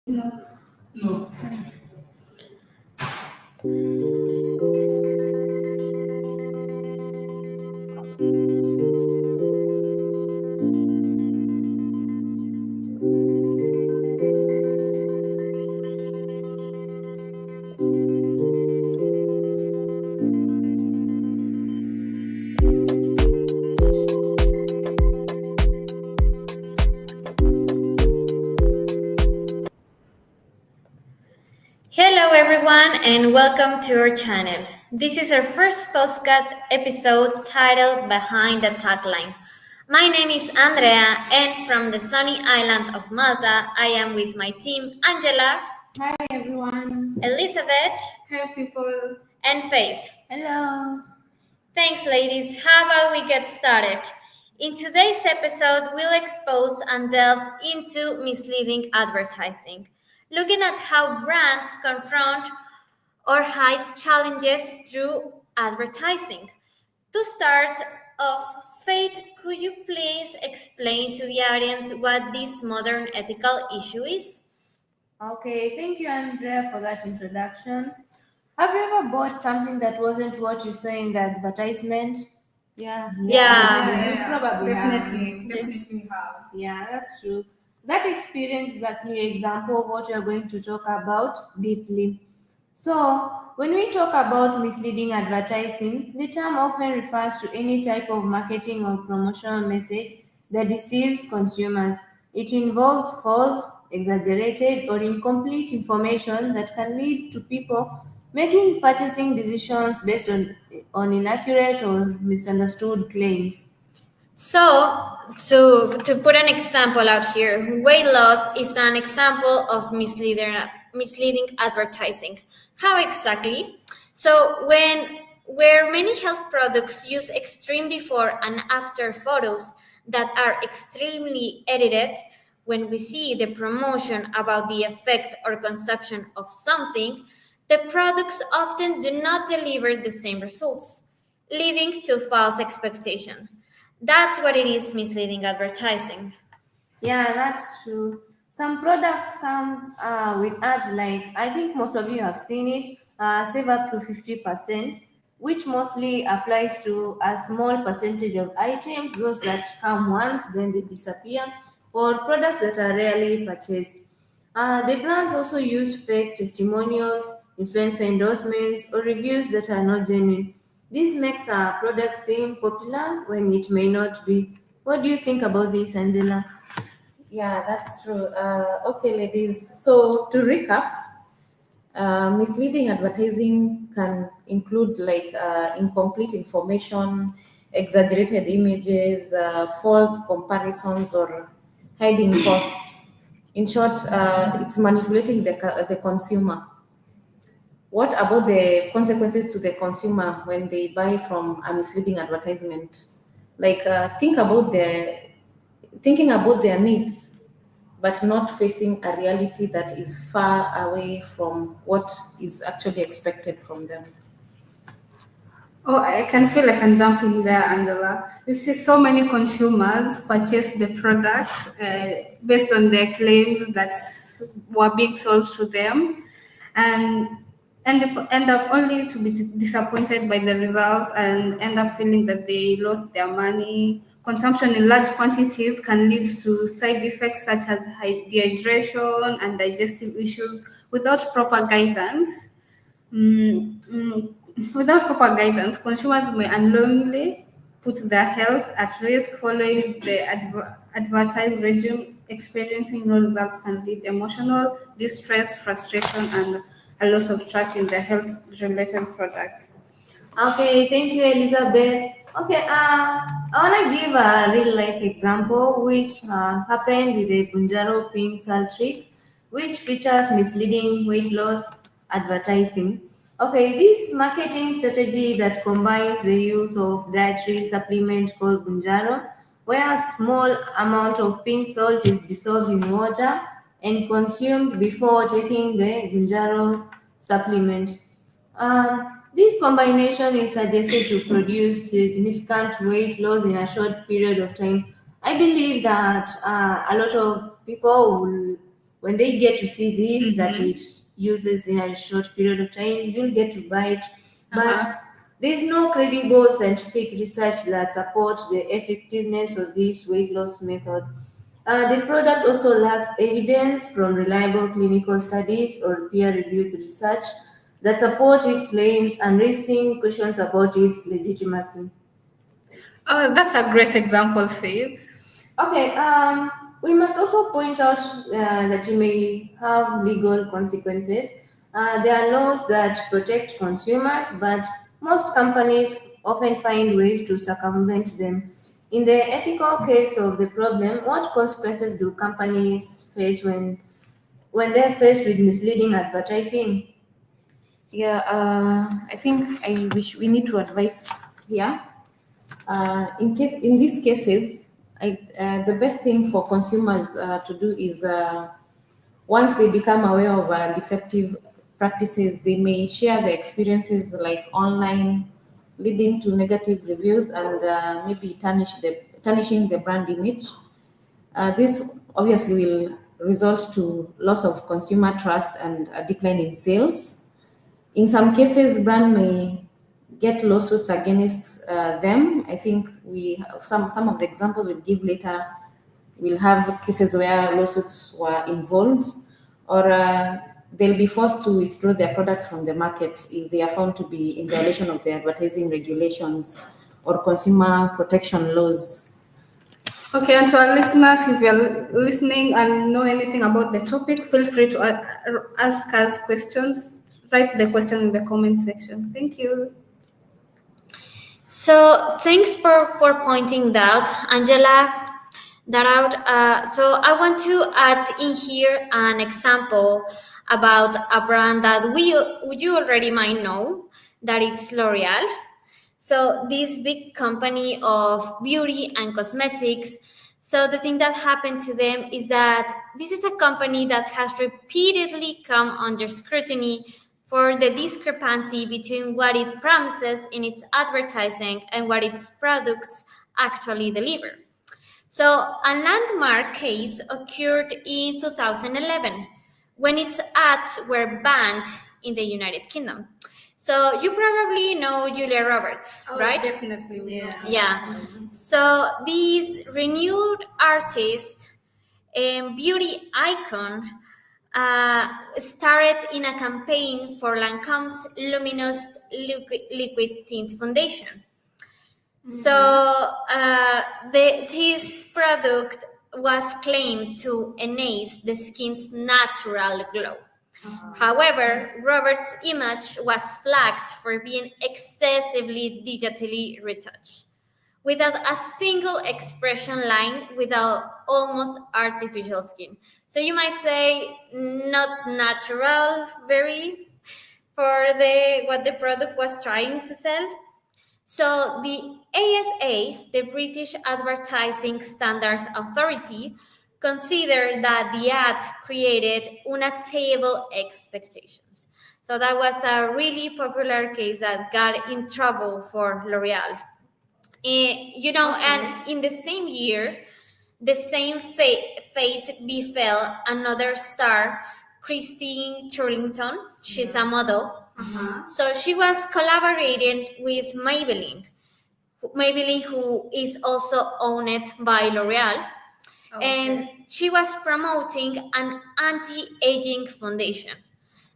No. No. Hello, everyone, and welcome to our channel. This is our first postcard episode titled Behind the Tagline. My name is Andrea, and from the sunny island of Malta, I am with my team Angela, Hi everyone. Elizabeth, Hey people. and Faith. Hello. Thanks, ladies. How about we get started? In today's episode, we'll expose and delve into misleading advertising, looking at how brands confront or hide challenges through advertising. To start off, Faith, could you please explain to the audience what this modern ethical issue is? Okay, thank you, Andrea, for that introduction. Have you ever bought something that wasn't what you saw in the advertisement? Yeah. You probably Definitely have. Yeah, that's true. That experience is a clear example of what we are going to talk about deeply. So, when we talk about misleading advertising, the term often refers to any type of marketing or promotional message that deceives consumers. It involves false, exaggerated, or incomplete information that can lead to people making purchasing decisions based on inaccurate or misunderstood claims. So, to put an example out here, weight loss is an example of misleading advertising. How exactly? So, where many health products use extreme before and after photos that are extremely edited, when we see the promotion about the effect or consumption of something, the products often do not deliver the same results, leading to false expectation. That's what it is misleading advertising. Yeah, that's true. Some products comes with ads like I think most of you have seen it. Save up to 50%, which mostly applies to a small percentage of items, those that come once then they disappear, or products that are rarely purchased. The brands also use fake testimonials, influencer endorsements, or reviews that are not genuine. This makes a product seem popular when it may not be. What do you think about this, Angela? Yeah, that's true. Okay, ladies. So to recap, misleading advertising can include like incomplete information, exaggerated images, false comparisons, or hiding costs. In short, it's manipulating the consumer. What about the consequences to the consumer when they buy from a misleading advertisement? Like thinking about their needs, but not facing a reality that is far away from what is actually expected from them. Oh, I can feel I can jump in there, Angela. You see, so many consumers purchase the product based on their claims that were being sold to them, and end up only to be disappointed by the results and end up feeling that they lost their money. Consumption in large quantities can lead to side effects such as dehydration and digestive issues without proper guidance. Mm, mm, Without proper guidance, consumers may unknowingly put their health at risk following the advertised regime. Experiencing no results can lead emotional distress, frustration, and a loss of trust in the health-related products. Okay, thank you, Elizabeth. Okay, I want to give a real life example which happened with the Bunjaro pink salt trick, which features misleading weight loss advertising. Okay, this marketing strategy that combines the use of dietary supplement called Bunjaro, where a small amount of pink salt is dissolved in water and consumed before taking the Bunjaro supplement. This combination is suggested to produce significant weight loss in a short period of time. I believe that a lot of people when they get to see this that it uses in a short period of time, you'll get to buy it. But there's no credible scientific research that supports the effectiveness of this weight loss method. The product also lacks evidence from reliable clinical studies or peer-reviewed research that support its claims and raising questions about its legitimacy. Oh, that's a great example, Faith. Okay, we must also point out that it may have legal consequences. There are laws that protect consumers, but most companies often find ways to circumvent them. In the ethical case of the problem, what consequences do companies face when they're faced with misleading advertising? Yeah, I think we need to advise here. In these cases, the best thing for consumers to do is once they become aware of deceptive practices, they may share their experiences like online, leading to negative reviews and maybe tarnishing the brand image. This obviously will result to loss of consumer trust and a decline in sales. In some cases, brand may get lawsuits against them. I think we have some of the examples we'll give later. We'll have cases where lawsuits were involved, or they'll be forced to withdraw their products from the market if they are found to be in violation of the advertising regulations or consumer protection laws. Okay, and to our listeners, if you're listening and know anything about the topic, feel free to ask us questions. Write the question in the comment section. Thank you. So thanks for pointing that, Angela. That out. So I want to add in here an example about a brand that you already might know, that it's L'Oreal. So this big company of beauty and cosmetics. So the thing that happened to them is that this is a company that has repeatedly come under scrutiny for the discrepancy between what it promises in its advertising and what its products actually deliver. So a landmark case occurred in 2011 when its ads were banned in the United Kingdom. So you probably know Julia Roberts, right? Definitely. Yeah. So this renewed artist and beauty icon starred in a campaign for Lancome's Luminous Liquid Tint Foundation. So this product was claimed to enhance the skin's natural glow. However, Robert's image was flagged for being excessively digitally retouched, without a single expression line, without almost artificial skin. So you might say not natural, very for what the product was trying to sell. So the ASA, the British Advertising Standards Authority, considered that the ad created unattainable expectations. So that was a really popular case that got in trouble for L'Oreal. And in the same year, the same fate befell another star, Christine Turlington. She's a model. So she was collaborating with Maybelline, who is also owned by L'Oreal. And she was promoting an anti-aging foundation.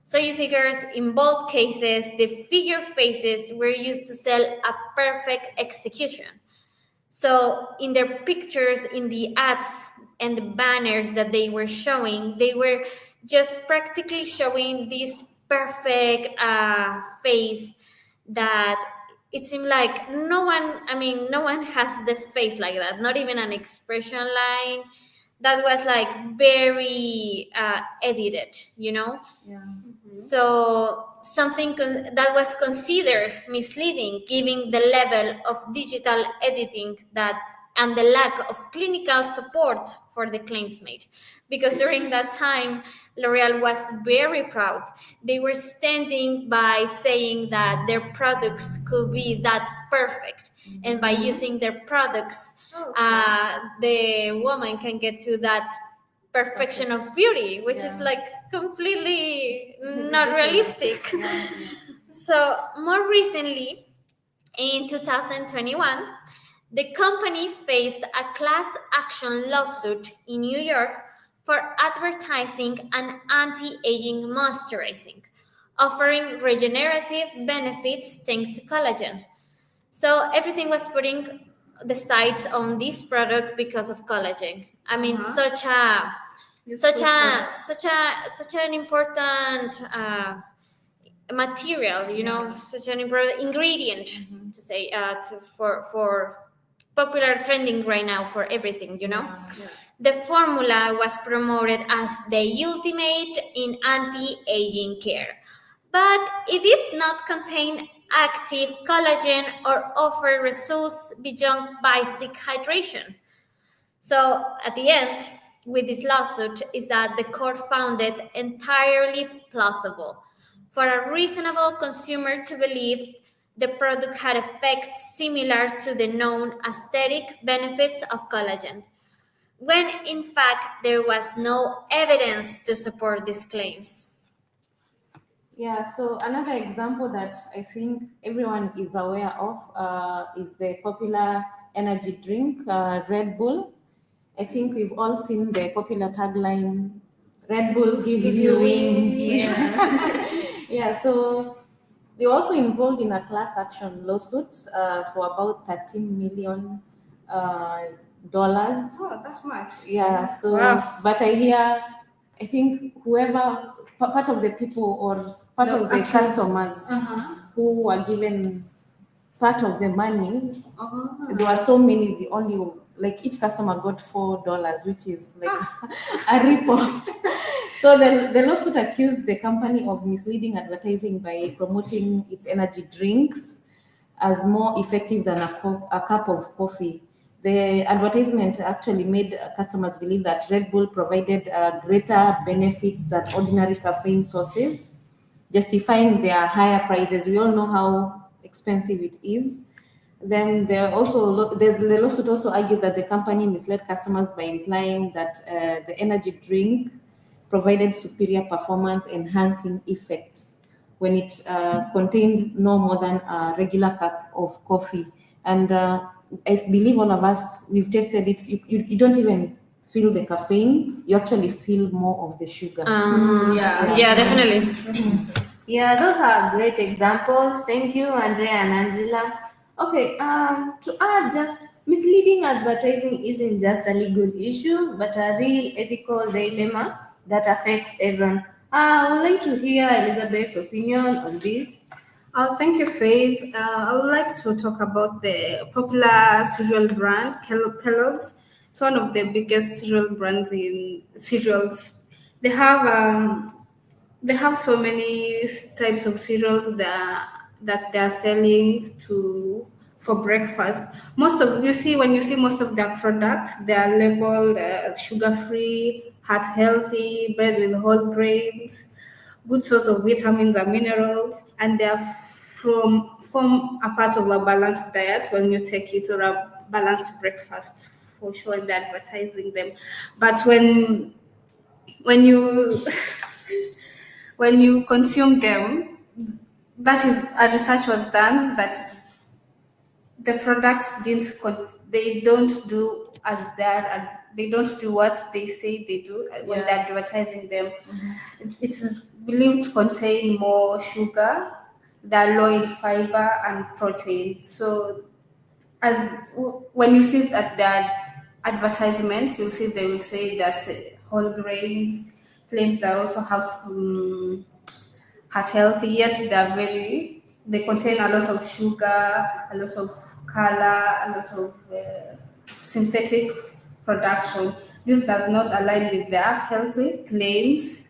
So you see, girls, in both cases, the figure faces were used to sell a perfect execution. So in their pictures, in the ads and the banners that they were showing, they were just practically showing this perfect face that it seemed like no one has the face like that, not even an expression line. That was like very edited, Yeah. So something that was considered misleading, given the level of digital editing and the lack of clinical support for the claims made. Because during that time, L'Oreal was very proud. They were standing by saying that their products could be that perfect. And by using their products, the woman can get to that perfection of beauty, which is Yeah. like completely not realistic. Yeah. So, more recently, in 2021, the company faced a class action lawsuit in New York for advertising an anti aging moisturizing, offering regenerative benefits thanks to collagen. So everything was putting the sights on this product because of collagen. I mean, such a Useful product. such an important material, you know, such an important ingredient to say for popular trending right now for everything, you know. The formula was promoted as the ultimate in anti-aging care, but it did not contain active collagen or offer results beyond basic hydration. So at the end, with this lawsuit, is that the court found it entirely plausible for a reasonable consumer to believe the product had effects similar to the known aesthetic benefits of collagen, when in fact there was no evidence to support these claims. Yeah, so another example that I think everyone is aware of is the popular energy drink, Red Bull. I think we've all seen the popular tagline, Red Bull gives you wings. Yeah, so they were also involved in a class action lawsuit for about $13 million. Oh, that's much. Yeah, so, Wow. but I think whoever, part of the people or part The of the accused. customers who were given part of the money, there were so many, the only, like each customer got $4, which is like a rip-off. So the lawsuit accused the company of misleading advertising by promoting its energy drinks as more effective than a cup of coffee. The advertisement actually made customers believe that Red Bull provided greater benefits than ordinary caffeine sources, justifying their higher prices. We all know how expensive it is. Then the lawsuit also argued that the company misled customers by implying that the energy drink provided superior performance enhancing effects when it contained no more than a regular cup of coffee. And I believe all of us, we've tasted it. You don't even feel the caffeine, you actually feel more of the sugar. Yeah, definitely. Yeah, those are great examples. Thank you, Andrea and Angela. Okay, to add, just misleading advertising isn't just a legal issue, but a real ethical dilemma that affects everyone. I would like to hear Elizabeth's opinion on this. Thank you, Faith. I would like to talk about the popular cereal brand, Kellogg's. It's one of the biggest cereal brands in cereals. They have they have so many types of cereals that they are selling to for breakfast. Most of you see when you see most of their products, they are labeled sugar free, heart healthy, made with whole grains, good source of vitamins and minerals, and they are form a part of a balanced diet when you take it, or a balanced breakfast for sure, and they're advertising them. But when you when you consume them, that is a research was done that the products they don't do as they don't do what they say they do when they're advertising them. It is believed to contain more sugar, they're low in fiber and protein. So when you see at their advertisement, you'll see they will say there's whole grains, claims they also have heart healthy. Yes, they contain a lot of sugar, a lot of color, a lot of synthetic production. This does not align with their healthy claims.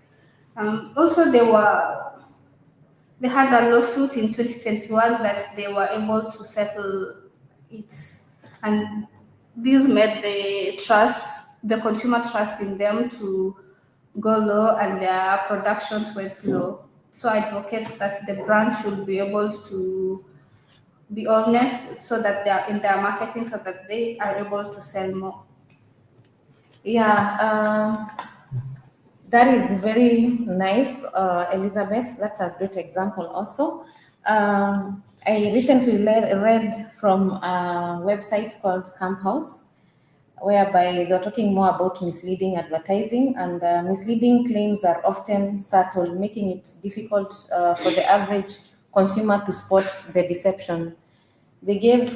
Also, they had a lawsuit in 2021 that they were able to settle it, and this made the consumer trust in them to go low, and their productions went low. So I advocate that the brand should be able to be honest, so that they are in their marketing, so that they are able to sell more. Yeah, that is very nice, Elizabeth. That's a great example also. I recently read from a website called Camp House, whereby they're talking more about misleading advertising, and misleading claims are often subtle, making it difficult for the average consumer to spot the deception. They gave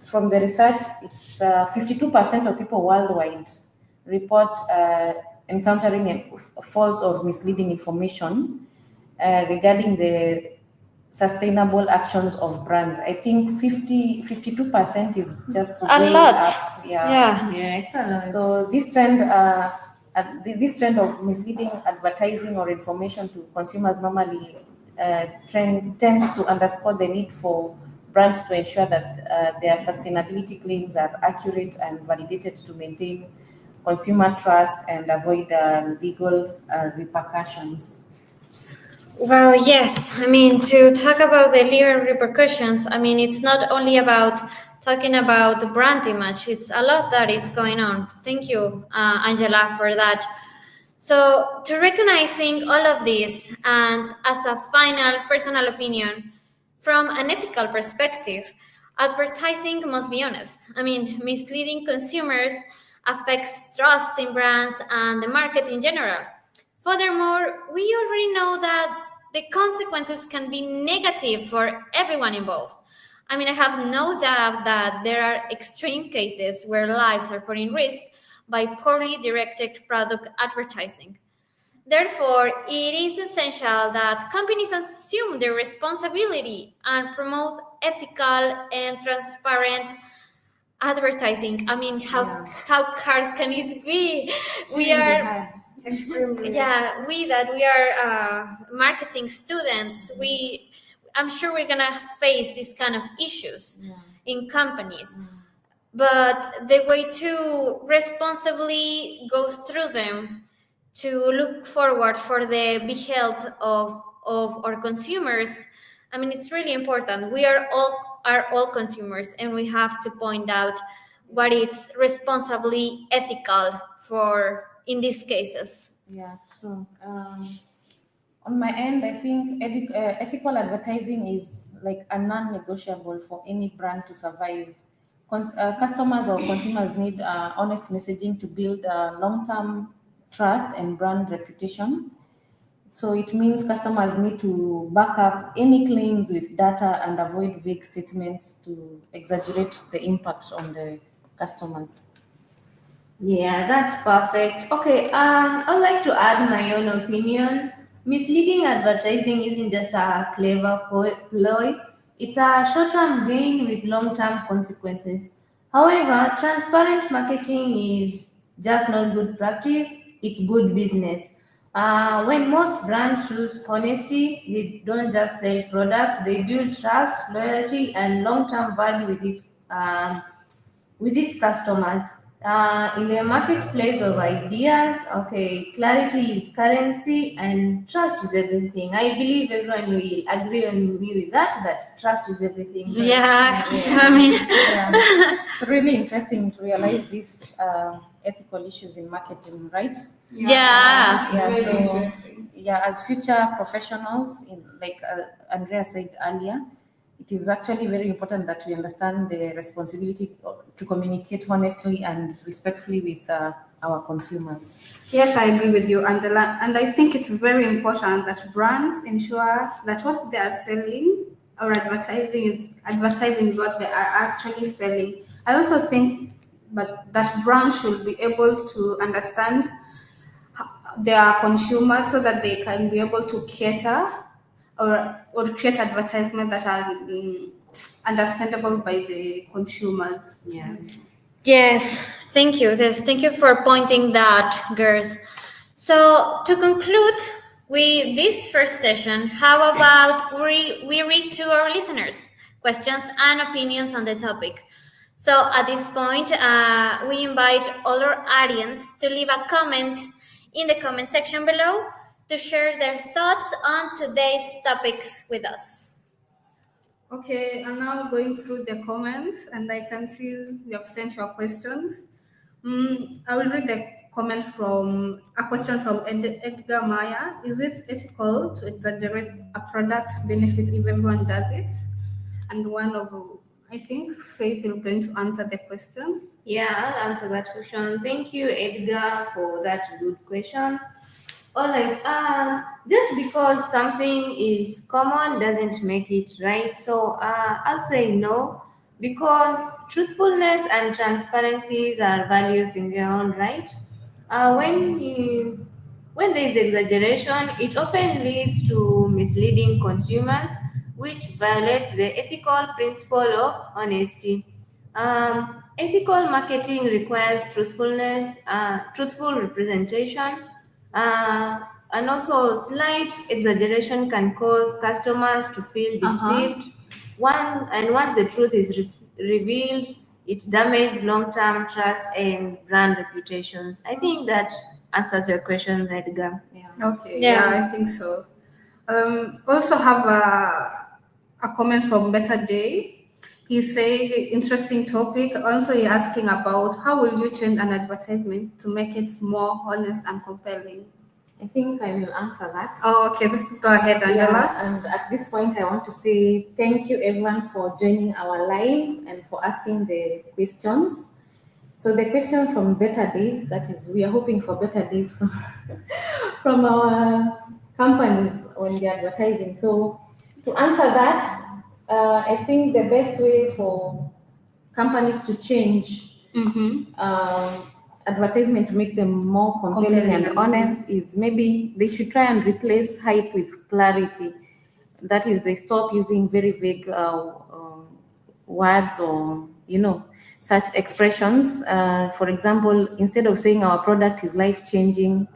from the research, it's 52% of people worldwide report encountering false or misleading information regarding the sustainable actions of brands. I think 52% is just A way lot. up. Yeah. Yeah, it's a lot. So this trend of misleading advertising or information to consumers normally tends to underscore the need for brands to ensure that their sustainability claims are accurate and validated to maintain consumer trust and avoid legal repercussions. Well, yes. I mean, to talk about the legal repercussions, I mean, it's not only about talking about the brand image, it's a lot that it's going on. Thank you, Angela, for that. So, to recognizing all of this, and as a final personal opinion, from an ethical perspective, advertising must be honest. I mean, misleading consumers affects trust in brands and the market in general. Furthermore, we already know that the consequences can be negative for everyone involved. I mean, I have no doubt that there are extreme cases where lives are put in risk by poorly directed product advertising. Therefore, it is essential that companies assume their responsibility and promote ethical and transparent advertising. I mean, how hard can it be? We are Extremely. we are marketing students. I'm sure we're gonna face these kind of issues in companies, but the way to responsibly go through them, to look forward for the be health of our consumers, I mean, it's really important. We are all consumers, and we have to point out what is responsibly ethical for in these cases. Yeah, true. On my end, I think ethical advertising is like a non-negotiable for any brand to survive. Customers or consumers need honest messaging to build long-term trust and brand reputation. So it means customers need to back up any claims with data and avoid vague statements to exaggerate the impact on the customers. Yeah, that's perfect. Okay, I'd like to add my own opinion. Misleading advertising isn't just a clever ploy, it's a short term gain with long term consequences. However, transparent marketing is just not good practice, it's good business. When most brands choose honesty, they don't just sell products, they build trust, loyalty, and long term value with its customers. In the marketplace of ideas, okay, clarity is currency and trust is everything. I believe everyone will agree on me with that trust is everything. Yeah, Yeah. I mean, Yeah, it's really interesting to realize these ethical issues in marketing, right? yeah. Yeah, Very so interesting. yeah, as future professionals, in like Andrea said earlier, it is actually very important that we understand the responsibility to communicate honestly and respectfully with our consumers. Yes, I agree with you, Angela. And I think it's very important that brands ensure that what they are selling or advertising is what they are actually selling. I also think but that brands should be able to understand their consumers so that they can be able to cater or create advertisement that are understandable by the consumers. Yeah. Yes, thank you. Yes, thank you for pointing that, girls. So to conclude with this first session, how about we read to our listeners questions and opinions on the topic? So at this point, we invite all our audience to leave a comment in the comment section below to share their thoughts on today's topics with us. Okay, I'm now going through the comments and I can see you have sent your questions. I will read a question from Edgar Maya. Is it ethical to exaggerate a product's benefits if everyone does it? And I think Faith is going to answer the question. Yeah, I'll answer that question. Thank you, Edgar, for that good question. All right. Just because something is common doesn't make it right. So I'll say no, because truthfulness and transparencies are values in their own right. When there is exaggeration, it often leads to misleading consumers, which violates the ethical principle of honesty. Ethical marketing requires truthfulness, truthful representation, and also slight exaggeration can cause customers to feel deceived. Once the truth is revealed, it damages long-term trust and brand reputations. I think that answers your question, Edgar. Okay, Yeah. yeah, I think so. Also have a comment from Better Day. He said, interesting topic. Also, he asking about how will you change an advertisement to make it more honest and compelling? I think I will answer that. Oh, okay. Go ahead, Angela. Yeah, and at this point, I want to say thank you everyone for joining our live and for asking the questions. So the question from Better Days, that is, we are hoping for better days from from our companies when they're advertising. So to answer that, I think the best way for companies to change advertisement to make them more compelling and honest is maybe they should try and replace hype with clarity. That is, they stop using very vague words or such expressions. For example, instead of saying our product is life changing,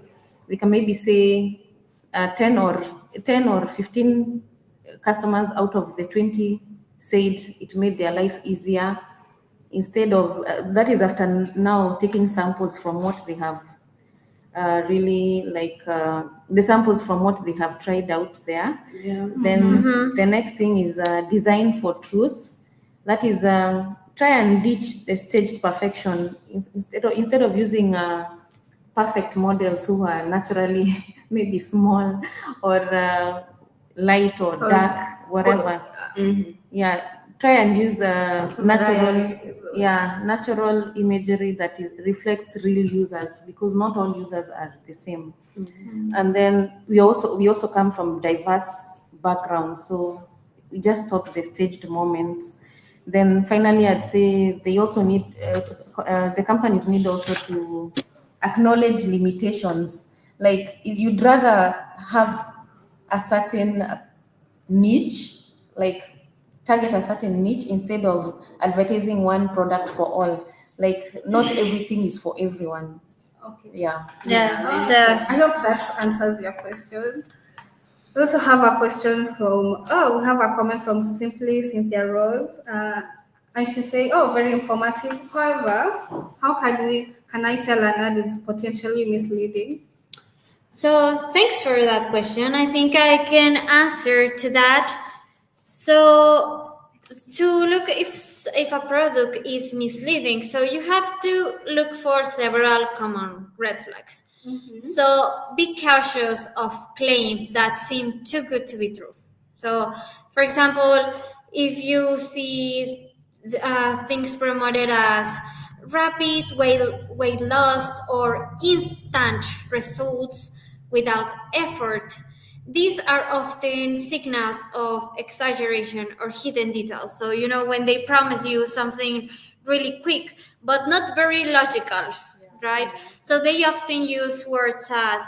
they can maybe say 10 or 15 customers out of the 20 said it made their life easier. Instead of that is after now taking samples from what they have really like the samples from what they have tried out there. Then the next thing is design for truth. That is try and ditch the staged perfection. Instead of using perfect models who are naturally maybe small or light or dark, whatever. Yeah, try and use natural imagery that reflects real users, because not all users are the same. And then we also come from diverse backgrounds, so we just stop the staged moments. Then finally, I'd say they also need the companies need also to acknowledge limitations. Like you'd rather have a certain niche, like target a certain niche instead of advertising one product for all. Like not everything is for everyone. Okay. Yeah. I hope that answers your question. We also have a question we have a comment from Simply Cynthia Rose. And she say, very informative. However, how can I tell an ad is potentially misleading? So thanks for that question. I think I can answer to that. So to look if a product is misleading, so you have to look for several common red flags. So be cautious of claims that seem too good to be true. So, for example, if you see things promoted as rapid weight loss or instant results without effort, these are often signals of exaggeration or hidden details. So, when they promise you something really quick, but not very logical, right? So they often use words as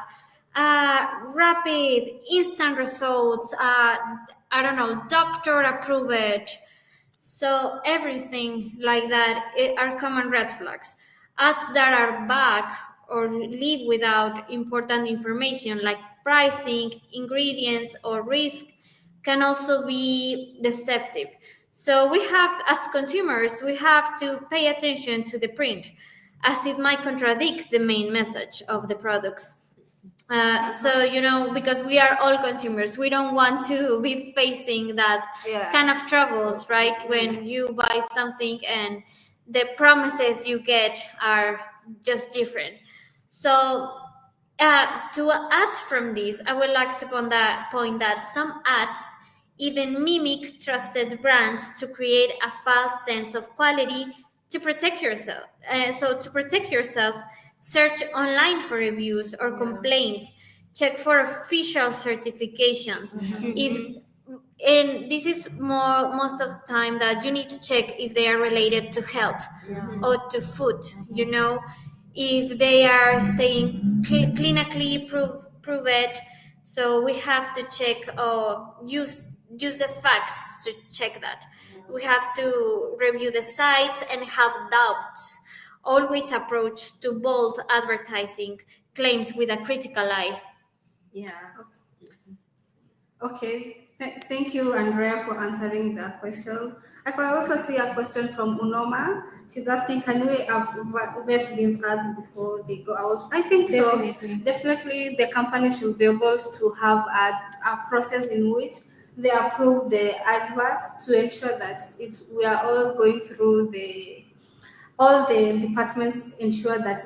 rapid, instant results, I don't know, doctor approved. So everything like that are common red flags. Ads that are vague or leave without important information like pricing, ingredients, or risk can also be deceptive. So we have, as consumers, we have to pay attention to the print, as it might contradict the main message of the products. So, because we are all consumers, we don't want to be facing that kind of troubles, right? When you buy something and the promises you get are just different. So to add from this, I would like to point that some ads even mimic trusted brands to create a false sense of quality to protect yourself. So to protect yourself, search online for reviews or complaints. Check for official certifications. If and this is most of the time that you need to check if they are related to health or to food. If they are saying clinically prove it. So we have to check or use the facts to check that. We have to review the sites and have doubts. Always approach to bold advertising claims with a critical eye. Yeah. Okay, thank you, Andrea, for answering the questions. I can also see a question from Unoma. She's asking, can we vet these ads before they go out? I think Definitely. so. Definitely, the company should be able to have a process in which they approve the adverts to ensure that we are all going through all the departments ensure that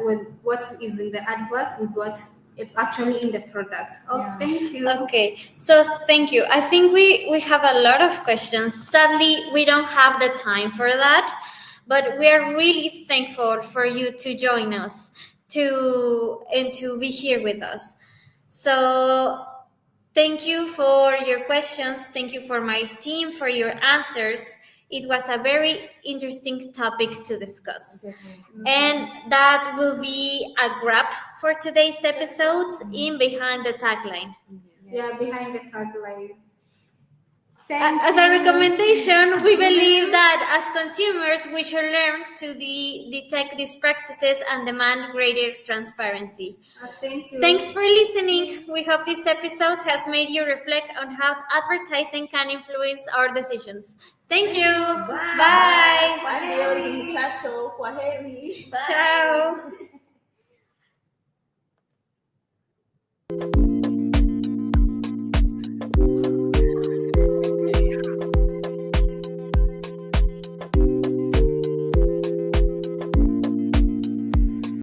what is in the advert is what it's actually in the product. Oh, Yeah. thank you. Okay, so thank you. I think we have a lot of questions. Sadly, we don't have the time for that, but we are really thankful for you to join us to be here with us. So thank you for your questions. Thank you for my team for your answers. It was a very interesting topic to discuss. And that will be a wrap for today's episodes in Behind the Tagline. Yeah, behind the tagline. As a recommendation, we believe that as consumers, we should learn to detect these practices and demand greater transparency. Thank you. Thanks for listening. We hope this episode has made you reflect on how advertising can influence our decisions. Thank you. Bye. Adios, muchacho. Kwaheri. Ciao.